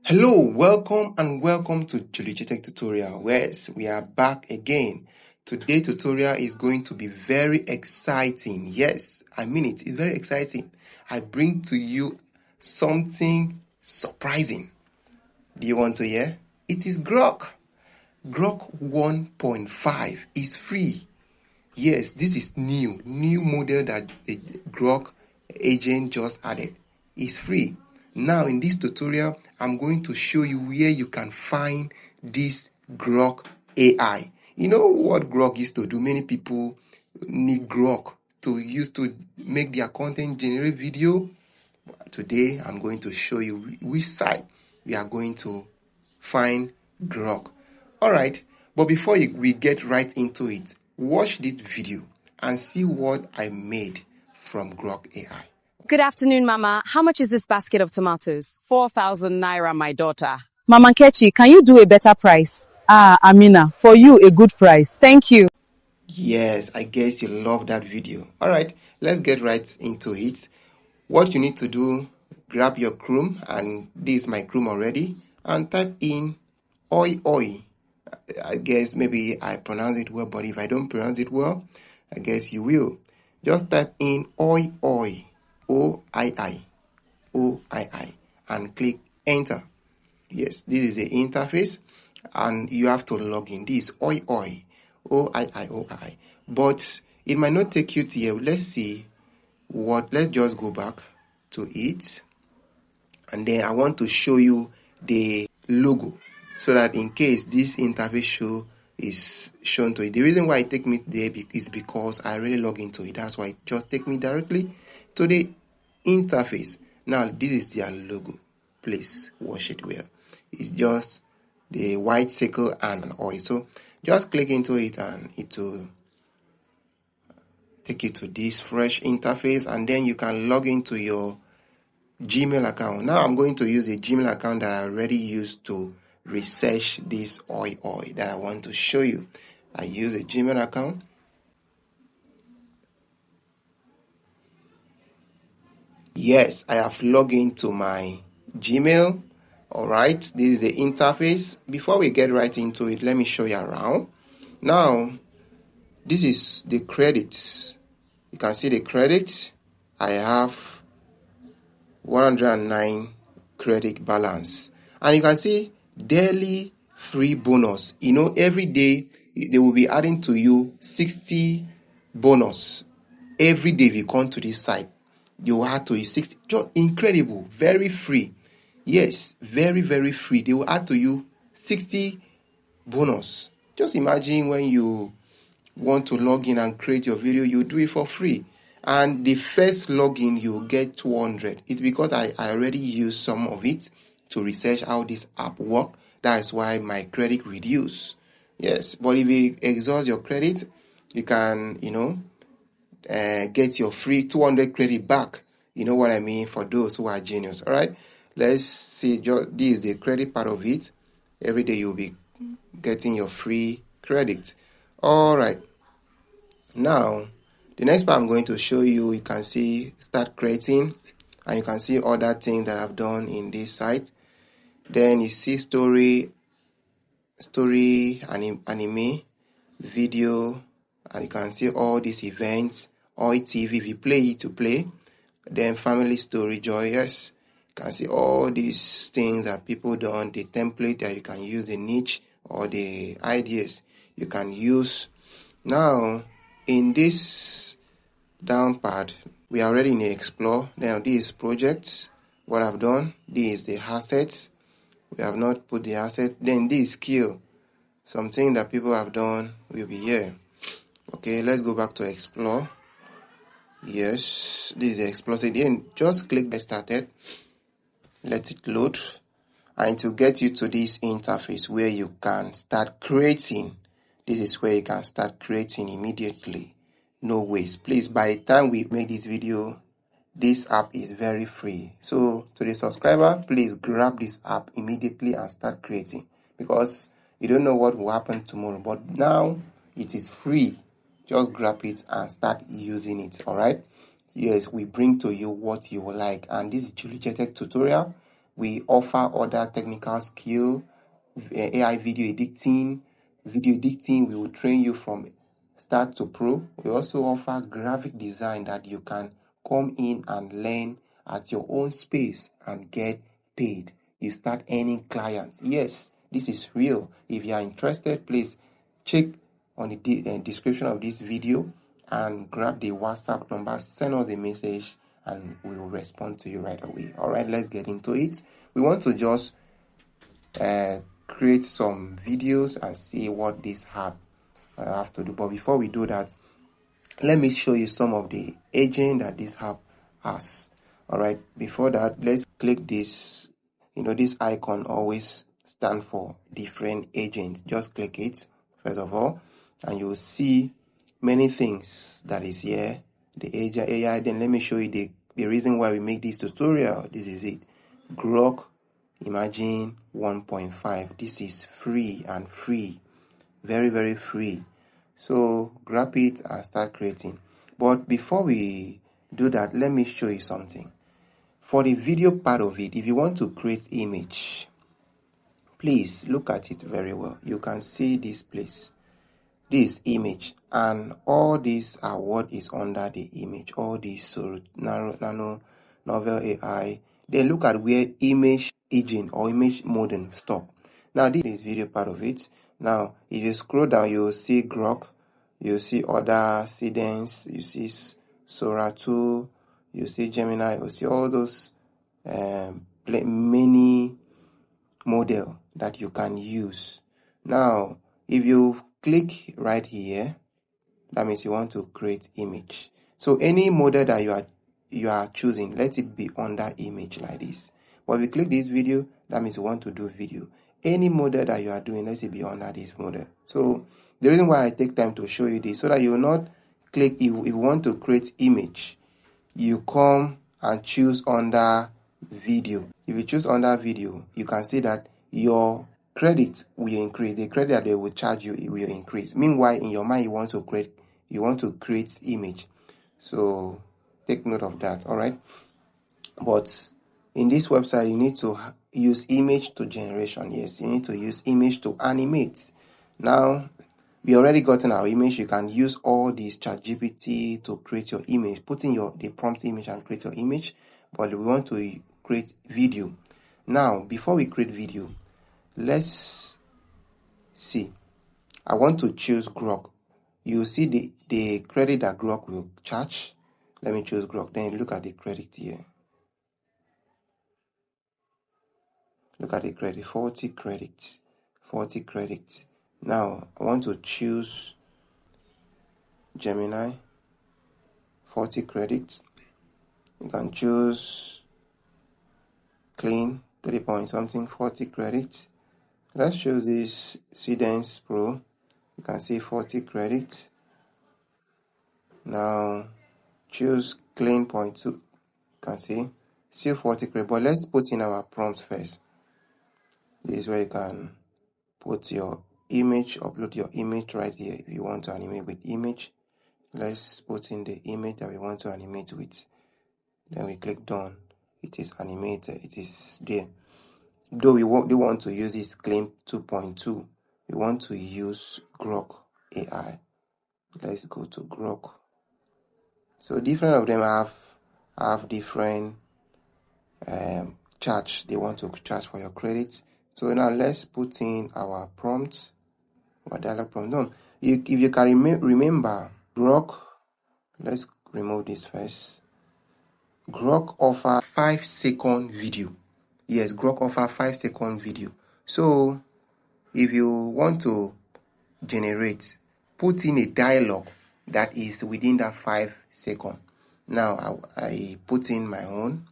Hello, welcome to Julijetek tutorial. Yes, we are back again. Today's tutorial is going to be very exciting. Yes, I mean it. It's very exciting. I bring to you something surprising. Do you want to hear? It is Grok. Grok 1.5 is free. Yes, this is new model that the Grok agent just added. It's free. Now in this tutorial, I'm going to show you where you can find this Grok AI. You know what Grok used to do? Many people need Grok to use to make their content, generate video. Today, I'm going to show you which site we are going to find Grok. Alright, but before we get right into it, watch this video and see what I made from Grok AI. Good afternoon, Mama. How much is this basket of tomatoes? 4,000 naira, my daughter. Mama Nkechi, can you do a better price? Amina, for you a good price. Thank you. Yes, I guess you love that video. Alright, let's get right into it. What you need to do, grab your Chrome, and this is my Chrome already, and type in oi. I guess maybe I pronounce it well, but if I don't pronounce it well, I guess you will. Just type in oi, O-I-I, and click enter. Yes, this is the interface, and you have to log in. This is oi, O-I-I. But it might not take you to here. Let's see let's just go back to it, and then I want to show you the logo so that in case this interface is shown to it. The reason why it take me there is because I really log into it. That's why it just take me directly to the interface. Now this is their logo. Please watch it well. It's just the white circle and an oil. So just click into it and it will take you to this fresh interface, and then you can log into your Gmail account. Now I'm going to use the Gmail account that I already used to research this oil that I want to show you. I use a Gmail account. Yes, I have logged into my Gmail. Alright, this is the interface. Before we get right into it, let me show you around. Now, this is the credits. You can see the credit. I have 109 credit balance. And you can see daily free bonus. You know, every day they will be adding to you 60 bonus. Every day if you come to this site, you will add to you 60. Just incredible, very free. Yes, very, very free. They will add to you 60 bonus. Just imagine when you want to log in and create your video, you do it for free. And the first login, you get 200. It's because I already used some of it to research how this app works. That is why my credit reduced. Yes, but if you exhaust your credit, you can, get your free 200 credit back. You know what I mean, for those who are genius. All right, let's see. This is the credit part of it. Every day you'll be getting your free credit. All right. Now, the next part I'm going to show you, you can see start creating, and you can see other things that I've done in this site. Then you see story, anime, video, and you can see all these events, all TV, if you play it to play. Then family story, joyous. You can see all these things that people done, the template that you can use, the niche or the ideas you can use. Now, in this down part, we are already in the explore. Now this is projects, what I've done. This is the assets. We have not put the asset. Then this skill, something that people have done will be here. Okay, let's go back to explore. Yes, this is the explore. So then just click get started. Let it load, and it will get you to this interface where you can start creating. This is where you can start creating immediately. No waste. Please, by the time we make this video, this app is very free. So to the subscriber, please grab this app immediately and start creating, because you don't know what will happen tomorrow. But now it is free. Just grab it and start using it. All right. Yes, we bring to you what you will like. And this is Julijetek tutorial. We offer other technical skill, AI video editing. We will train you from start to pro. We also offer graphic design that you can come in and learn at your own space and get paid. You start earning clients. Yes, this is real. If you are interested, please check on the description of this video and grab the WhatsApp number, send us a message, and we will respond to you right away. All right, let's get into it. We want to just create some videos and see what this app have to do. But before we do that, let me show you some of the agent that this app has. All right, before that, let's click this. This icon always stand for different agents. Just click it first of all, and you will see many things that is here. The agent AI. Then let me show you the reason why we make this tutorial. This is it. Grok Imagine 1.5. This is free and free, very, very free. So grab it and start creating. But before we do that, let me show you something. For the video part of it, if you want to create image, please look at it very well. You can see this place, this image, and all these are what is under the image. All these nano novel AI. Then look at where image agent or image modem stop. Now this is video part of it. Now if you scroll down, you will see Grok, you see other Cadence, you see Sora 2, you see Gemini, you see all those many model that you can use. Now if you click right here, that means you want to create image. So any model that you are choosing, let it be under image like this. But if you click this video, that means you want to do video. Any model that you are doing, let it be under this model. So the reason why I take time to show you this, so that you will not click, if you want to create image, you come and choose under video. If you choose under video, you can see that your credit will increase. The credit that they will charge you, it will increase. Meanwhile, in your mind, you want to create image. So take note of that. All right. But in this website, you need to use image to generation. Yes, you need to use image to animate. Now, we already gotten our image. You can use all these ChatGPT to create your image. Put in the prompt image and create your image. But we want to create video. Now, before we create video, let's see. I want to choose Grok. You see the credit that Grok will charge. Let me choose Grok. Then look at the credit here. Look at the credit, 40 credits. 40 credits. Now, I want to choose Gemini, 40 credits. You can choose Clean, 3 point something, 40 credits. Let's choose this Cadence Pro. You can see 40 credits. Now, choose Clean 0.2. You can see still 40 credits. But let's put in our prompts first. This is where you can put your image, upload your image right here. If you want to animate with image, let's put in the image that we want to animate with. Then we click done. It is animated. It is there. Though we want to use this Claim 2.2, we want to use Grok AI. Let's go to Grok. So different of them have different charge. They want to charge for your credits. So now let's put in our prompt, our dialog prompt. No, if you can remember, Grok, let's remove this first. Grok offer 5-second video. Yes, Grok offer 5-second video. So if you want to generate, put in a dialogue that is within that 5 seconds. Now I put in my own.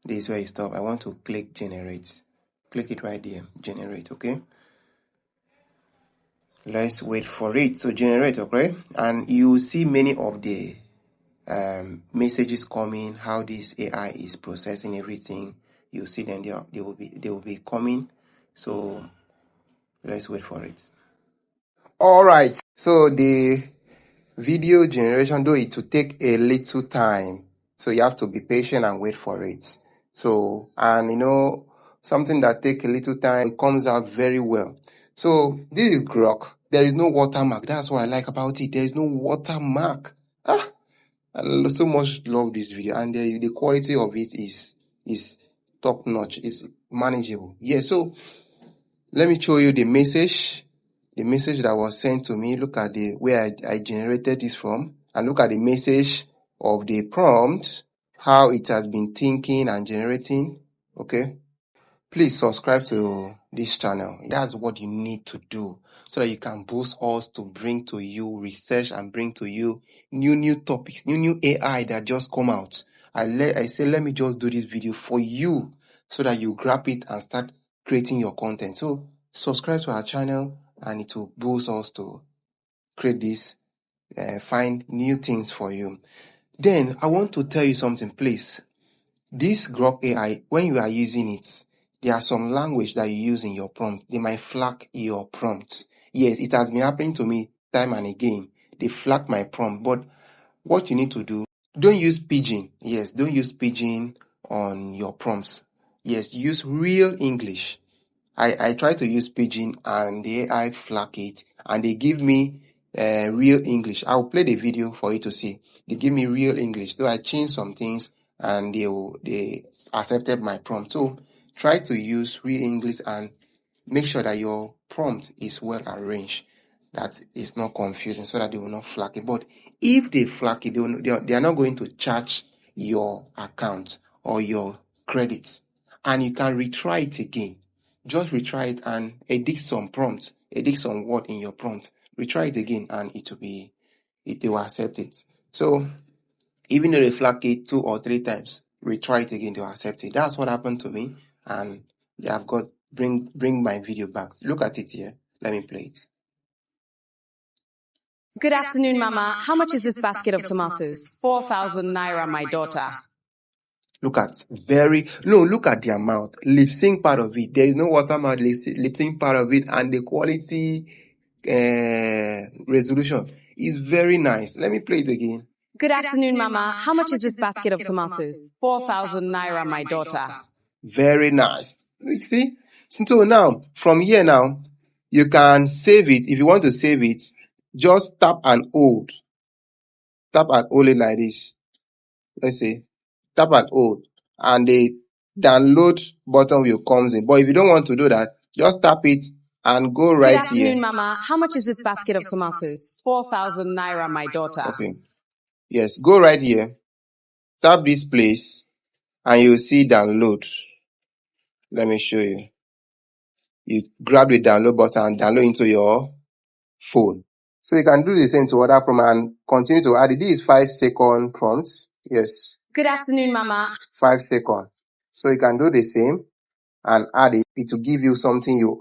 This is where you stop. I want to click generate. Click it right there, generate. Okay, let's wait for it to generate. Okay, and you see many of the messages coming, how this AI is processing everything. You see them, they will be coming. So let's wait for it. All right, so the video generation, though it will take a little time, so you have to be patient and wait for it. So, and something that take a little time, it comes out very well. So this is Grok. There is no watermark. That's what I like about it. There is no watermark. I so much love this video, and the quality of it is top notch. It's manageable. Yeah. So let me show you the message that was sent to me. Look at the where I generated this from, and look at the message of the prompt, how it has been thinking and generating. Okay. Please subscribe to this channel. That's what you need to do so that you can boost us to bring to you research and bring to you new topics, new AI that just come out. I say, let me just do this video for you so that you grab it and start creating your content. So subscribe to our channel and it will boost us to create this, find new things for you. Then I want to tell you something, please. This Grok AI, when you are using it, there are some language that you use in your prompt. They might flag your prompt. Yes, it has been happening to me time and again. They flag my prompt. But what you need to do, don't use pidgin. Yes, don't use pidgin on your prompts. Yes, use real English. I try to use pidgin and the AI flag it and they give me real English. I'll play the video for you to see. They give me real English. So I changed some things and they accepted my prompt. So try to use real English and make sure that your prompt is well arranged, that it's not confusing, so that they will not flag it. But if they flag it, they are not going to charge your account or your credits, and you can retry it again. Just retry it and edit some prompts, edit some word in your prompt, retry it again, and they will accept it. So even though they flag it 2 or 3 times, retry it again, they'll accept it. That's what happened to me, and they have got bring my video back. Look at it here. Let me play it. Good afternoon, Mama. How much is this basket of tomatoes? 4,000 naira, my daughter. Look at the amount. Lip sync part of it. There is no watermark. Lip sync part of it, and the quality resolution is very nice. Let me play it again. Good afternoon, Mama. How much is this basket of tomatoes? 4,000 naira, my daughter. Very nice. You see? So now, from here now, you can save it. If you want to save it, just tap and hold. Tap and hold it like this. Let's see. Tap and hold. And the download button will come in. But if you don't want to do that, just tap it and go right here. Good afternoon, Mama. How much is this basket of tomatoes? 4,000 naira, my daughter. Okay. Yes, go right here. Tap this place and you'll see download. Let me show you. You grab the download button and download into your phone. So you can do the same to other prompt and continue to add it. This is 5-second prompts. Yes. Good afternoon, Mama. 5 seconds. So you can do the same and add it. It will give you something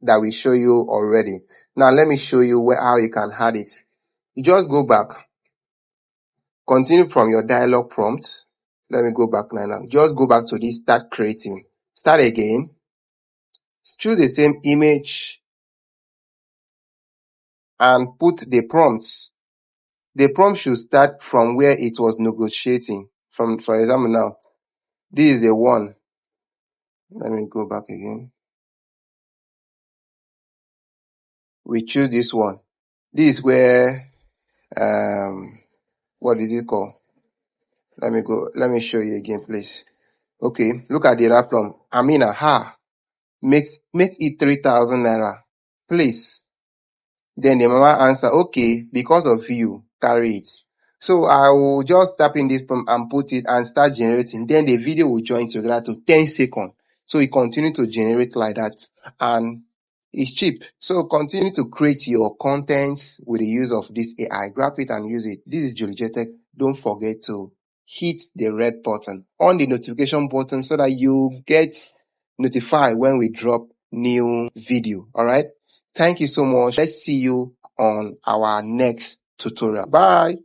that we show you already. Now let me show you how you can add it. You just go back. Continue from your dialog prompt. Let me go back now. Just go back to this start creating. Start again. Choose the same image and put the prompts. The prompt should start from where it was negotiating. For example now, this is the one. Let me go back again. We choose this one. This is where, what is it called? Let me show you again, please. Okay, look at the rap prompt. Amina, makes it 3,000 naira. Please. Then the mama answer, okay, because of you, carry it. So I will just tap in this prompt and put it and start generating. Then the video will join together to 10 seconds. So it continue to generate like that. And it's cheap. So continue to create your contents with the use of this AI. Grab it and use it. This is Julijetek. Don't forget to hit the red button on the notification button so that you get notified when we drop new video. All right. Thank you so much. Let's see you on our next tutorial. Bye.